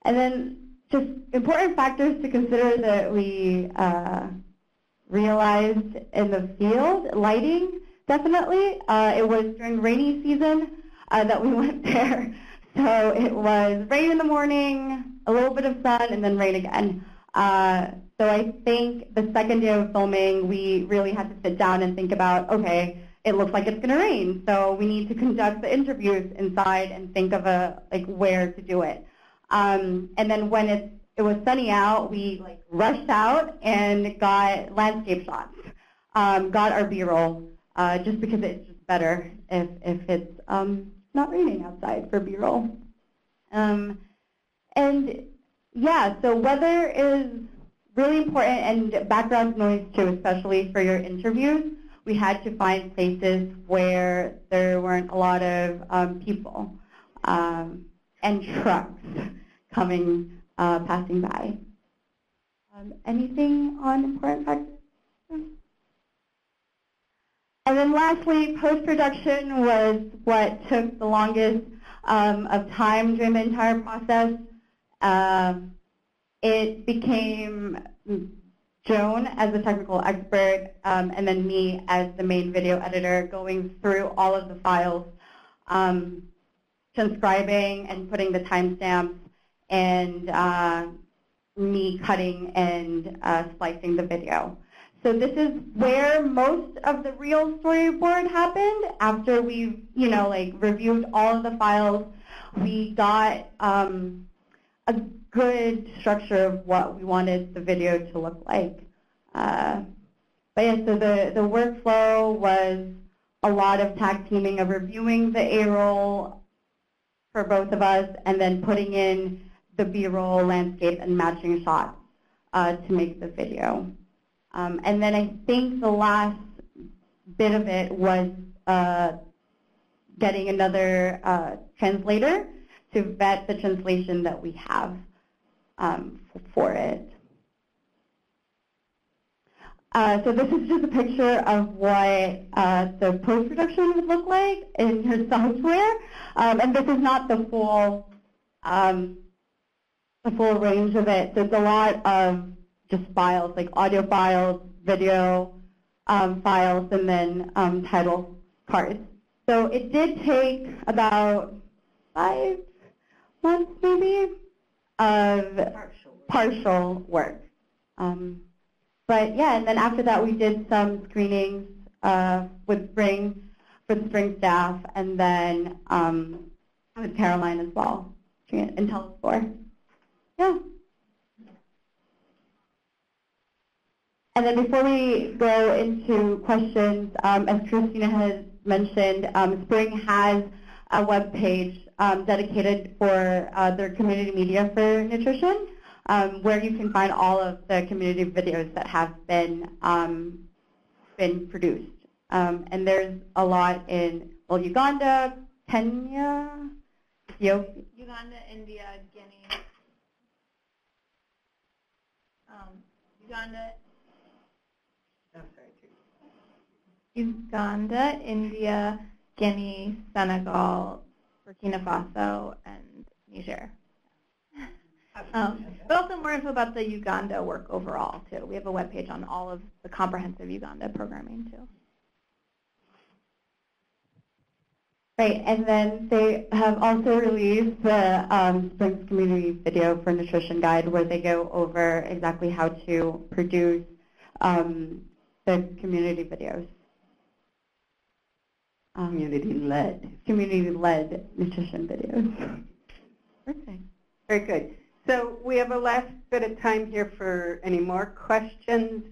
And then just important factors to consider that we realized in the field, lighting, definitely. It was during rainy season that we went there. So it was rain in the morning, a little bit of sun, and then rain again. So I think the second day of filming, we really had to sit down and think about, okay, it looks like it's going to rain, so we need to conduct the interviews inside and think of where to do it. And then when it was sunny out, we rushed out and got landscape shots, got our B-roll, just because it's just better if it's not raining outside for B-roll. And yeah, so weather is really important, and background noise too, especially for your interviews. We had to find places where there weren't a lot of people and trucks coming, passing by. Anything on important factors? And then lastly, post-production was what took the longest of time during the entire process. It became Joan as the technical expert, and then me as the main video editor, going through all of the files, transcribing and putting the timestamps, and me cutting and splicing the video. So this is where most of the real storyboard happened. After we, reviewed all of the files, we got a good structure of what we wanted the video to look like. But yeah, so the workflow was a lot of tag teaming of reviewing the A-roll for both of us, and then putting in the B-roll, landscape, and matching shots to make the video. And then I think the last bit of it was getting another translator to vet the translation that we have for it. So this is just a picture of what the post-production would look like in your software. And this is not the full range of it. There's a lot of just files, like audio files, video files, and then title cards. So it did take about 5 months, maybe, of partial work. But yeah, and then after that we did some screenings with Spring, for the Spring staff, and then with Caroline as well, and Telescore. Yeah. And then before we go into questions, as Christina has mentioned, Spring has a web page dedicated for their community media for nutrition, where you can find all of the community videos that have been produced. And there's a lot in, Uganda, Kenya, Ethiopia. Uganda, India, Guinea. Uganda, India, Guinea, Senegal, Burkina Faso, and Niger. But also more info about the Uganda work overall, too. We have a webpage on all of the comprehensive Uganda programming, too. Right, and then they have also released the Spring's Community Video for Nutrition Guide, where they go over exactly how to produce the community videos. Community-led nutrition videos. Perfect. Very good. So we have a last bit of time here for any more questions.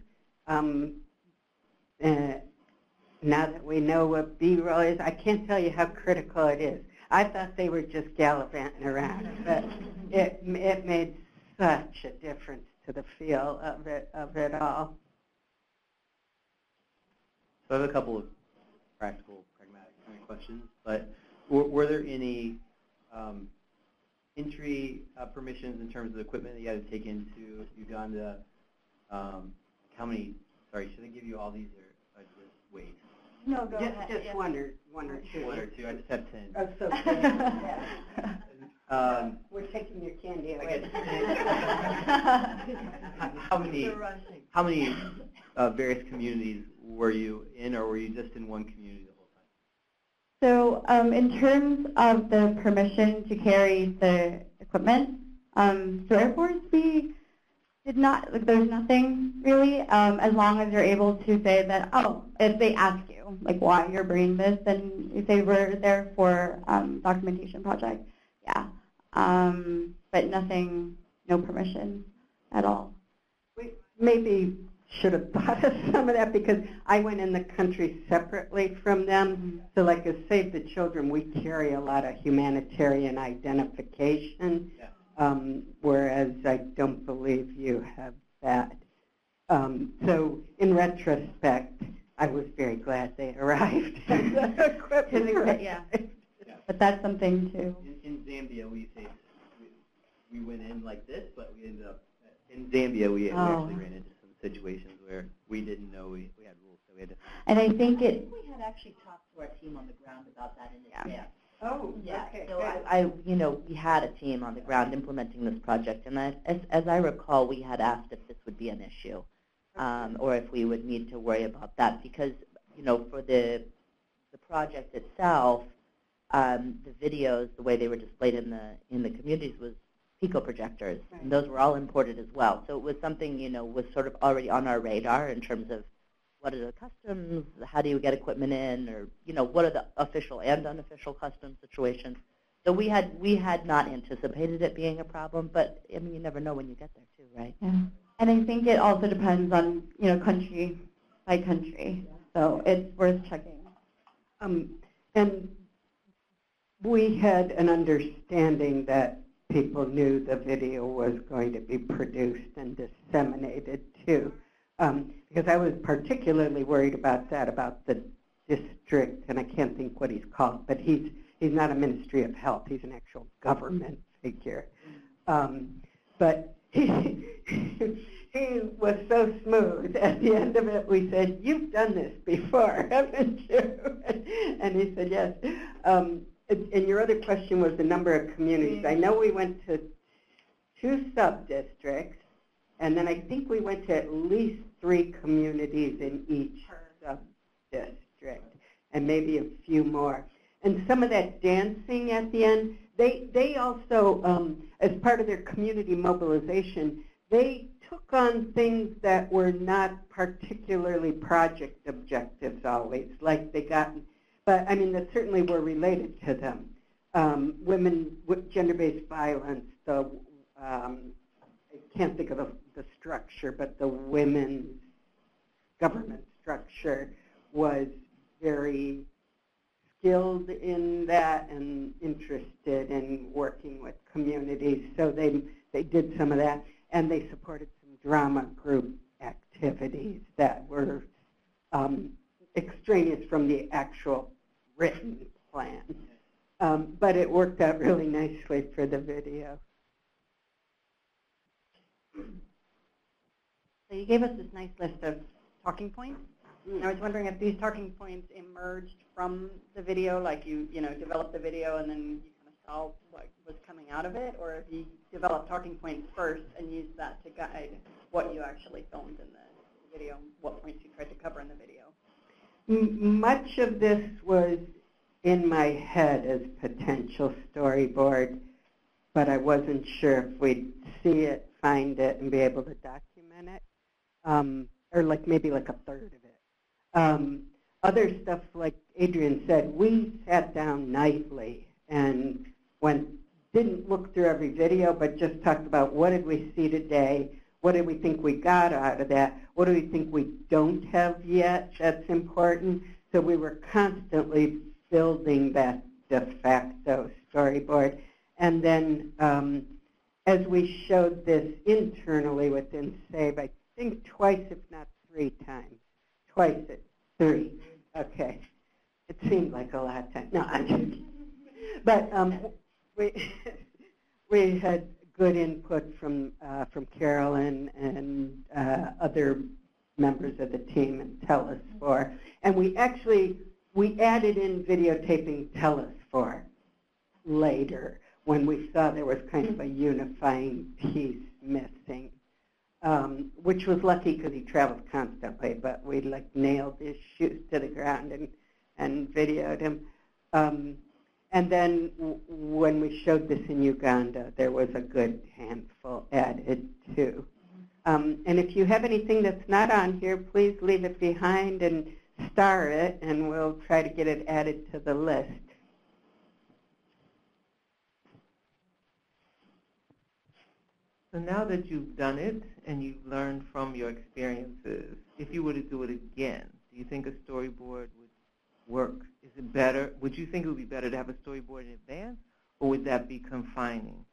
Now that we know what B-roll is, I can't tell you how critical it is. I thought they were just gallivanting around, but it made such a difference to the feel of it all. So I have a couple of practical, pragmatic kind of questions, but were there any entry permissions in terms of the equipment that you had to take into Uganda? How many, sorry, should I give you all these or just wait? No, go ahead. Just one or two. One or two, I just have 10. Oh, so yeah. We're taking your candy away. How many various communities were you in, or were you just in one community the whole time? So in terms of the permission to carry the equipment to airports, we did not, like, there's nothing really, as long as you're able to say that, oh, if they ask you, like, why you're bringing this, then you say we're there for documentation project, yeah. But nothing, no permission at all. We maybe should have thought of some of that because I went in the country separately from them. So like as Save the Children, we carry a lot of humanitarian identification, whereas I don't believe you have that. So in retrospect, I was very glad they arrived. Yeah. But that's something too. In Zambia, we went in like this, but we ended up, in Zambia, we actually ran into some situations where we didn't know we had rules, so we had to. And I think we had actually talked to our team on the ground about that in advance. Oh, Yeah, okay. so we had a team on the ground implementing this project, and as I recall, we had asked if this would be an issue, or if we would need to worry about that, because, for the project itself, the videos, the way they were displayed in the communities was Pico projectors, and those were all imported as well. So it was something, was sort of already on our radar in terms of what are the customs, how do you get equipment in, or, what are the official and unofficial customs situations. So we had not anticipated it being a problem, but, I mean, you never know when you get there, too, right? Yeah. And I think it also depends on, country by country. So it's worth checking. And we had an understanding that people knew the video was going to be produced and disseminated too, because I was particularly worried about that, about the district, and I can't think what he's called, but he's not a Ministry of Health, he's an actual government figure. But he was so smooth. At the end of it, we said, "You've done this before, haven't you?" And he said, "Yes." And your other question was the number of communities. I know we went to 2 sub-districts, and then I think we went to at least 3 communities in each sub-district, and maybe a few more. And some of that dancing at the end, they also, as part of their community mobilization, they took on things that were not particularly project objectives always, like they got. But, I mean, that certainly were related to them. Women, gender-based violence, I can't think of the structure, but the women's government structure was very skilled in that and interested in working with communities. So they did some of that, and they supported some drama group activities that were extraneous from the actual written plan. But it worked out really nicely for the video. So you gave us this nice list of talking points. And I was wondering if these talking points emerged from the video, like you developed the video and then you kind of saw what was coming out of it, or if you developed talking points first and used that to guide what you actually filmed in the video, what points you tried to cover in the video. Much of this was in my head as potential storyboard, but I wasn't sure if we'd see it, find it, and be able to document it, or like maybe like a third of it. Other stuff, like Adrian said, we sat down nightly and didn't look through every video, but just talked about what did we see today, what did we think we got out of that, what do we think we don't have yet that's important. So we were constantly building that de facto storyboard. And then as we showed this internally within SAVE, I think twice, if not 3 times. Twice at 3. Okay. It seemed like a lot of time. No, I'm joking. But we had good input from Carolyn and other members of the team and Telus4. And we added in videotaping Telus4 later when we saw there was kind of a unifying piece missing, which was lucky because he traveled constantly, but we nailed his shoes to the ground and videoed him. And then when we showed this in Uganda, there was a good handful added too. And if you have anything that's not on here, please leave it behind and star it, and we'll try to get it added to the list. So now that you've done it and you've learned from your experiences, if you were to do it again, do you think a storyboard would work? Is it better? Would you think it would be better to have a storyboard in advance, or would that be confining?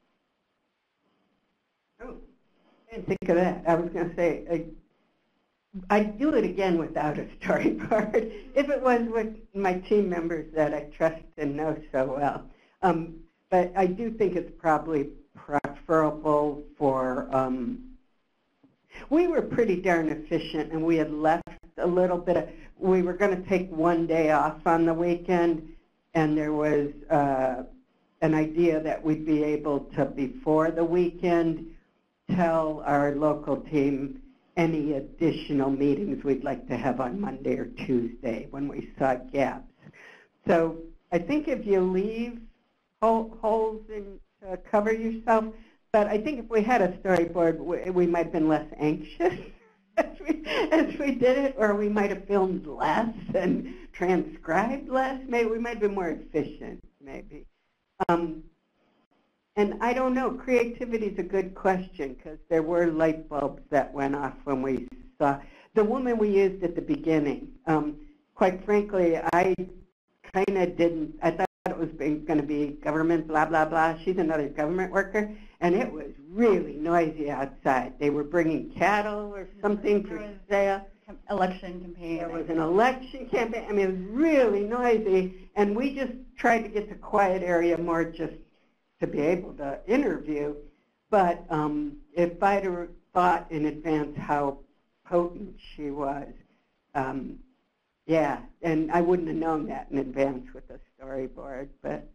Oh, I didn't think of that. I was going to say, I'd do it again without a storyboard if it was with my team members that I trust and know so well. But I do think it's probably preferable for, we were pretty darn efficient, and we had left a little bit of, we were going to take one day off on the weekend, and there was an idea that we'd be able to, before the weekend, tell our local team any additional meetings we'd like to have on Monday or Tuesday when we saw gaps. So I think if you leave holes in to cover yourself, but I think if we had a storyboard, we might have been less anxious as we did it, or we might have filmed less and transcribed less. Maybe we might have been more efficient, maybe. And I don't know, creativity is a good question, because there were light bulbs that went off when we saw. The woman we used at the beginning, quite frankly, I kind of didn't, I thought it was going to be government, blah, blah, blah. She's another government worker, and it was really noisy outside. They were bringing cattle or something for sale. Election campaign. There was an election campaign. I mean, it was really noisy, and we just tried to get to quiet area more just to be able to interview. But if I'd have thought in advance how potent she was, yeah, and I wouldn't have known that in advance with a storyboard, but.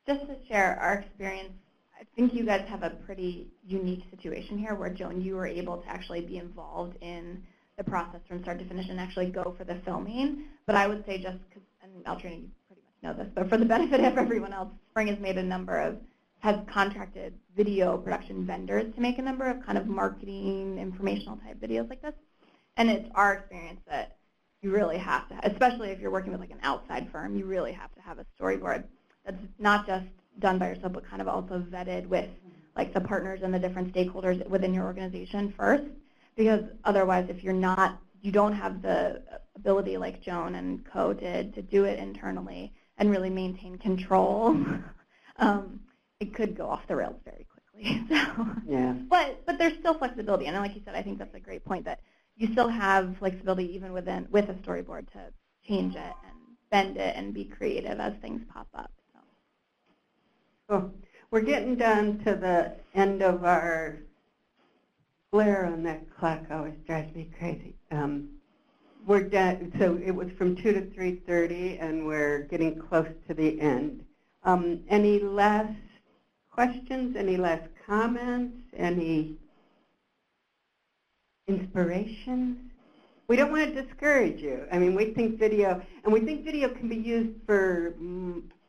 Just to share our experience, I think you guys have a pretty unique situation here where, Joan, you were able to actually be involved in the process from start to finish and actually go for the filming. But I would say just because, and Altrina, you pretty much know this, but for the benefit of everyone else, Spring has made a number of, has contracted video production vendors to make a number of kind of marketing, informational type videos like this. And it's our experience that you really have to, especially if you're working with like an outside firm, you really have to have a storyboard that's not just done by yourself, but kind of also vetted with like the partners and the different stakeholders within your organization first. Because otherwise, if you're not, you don't have the ability like Joan and Co did to do it internally and really maintain control, it could go off the rails very quickly. So, yeah. But there's still flexibility, and like you said, I think that's a great point that you still have flexibility even with a storyboard to change it and bend it and be creative as things pop up. So. Cool. We're getting down to the end of our glare on that clock always drives me crazy. We're done. So it was from 2 to 3:30, and we're getting close to the end. Any last questions? Any last comments? Any inspirations? We don't want to discourage you. I mean, we think video can be used for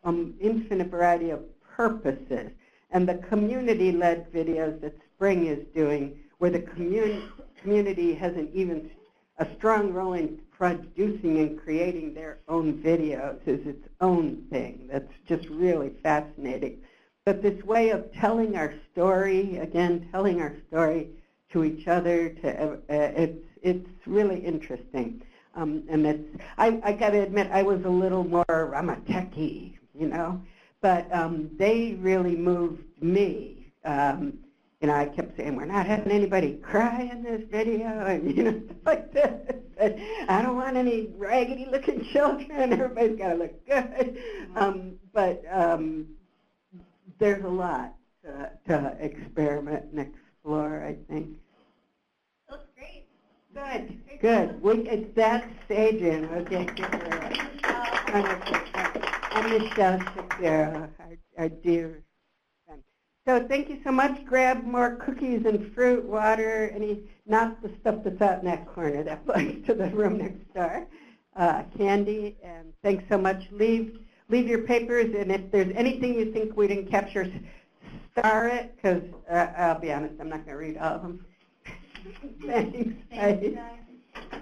infinite variety of purposes. And the community-led videos that Spring is doing, where the community has even a strong role in producing and creating their own videos, is its own thing. That's just really fascinating. But this way of telling our story, again, telling our story to each other, it's really interesting. And I got to admit, I was a little more, I'm a techie, you know, but they really moved me. You know, I kept saying, we're not having anybody cry in this video, and, you know, stuff like this. And I don't want any raggedy-looking children. Everybody's got to look good. But there's a lot to experiment and explore, I think. It looks great. Good, good. It's that staging. Okay, give her and Michelle Shapiro, our dear friend. So thank you so much. Grab more cookies and fruit, water, not the stuff that's out in that corner. That belongs to the room next door. Candy, and thanks so much. leave your papers, and if there's anything you think we didn't capture, star it, because I'll be honest, I'm not going to read all of them. Thanks. Thanks, guys.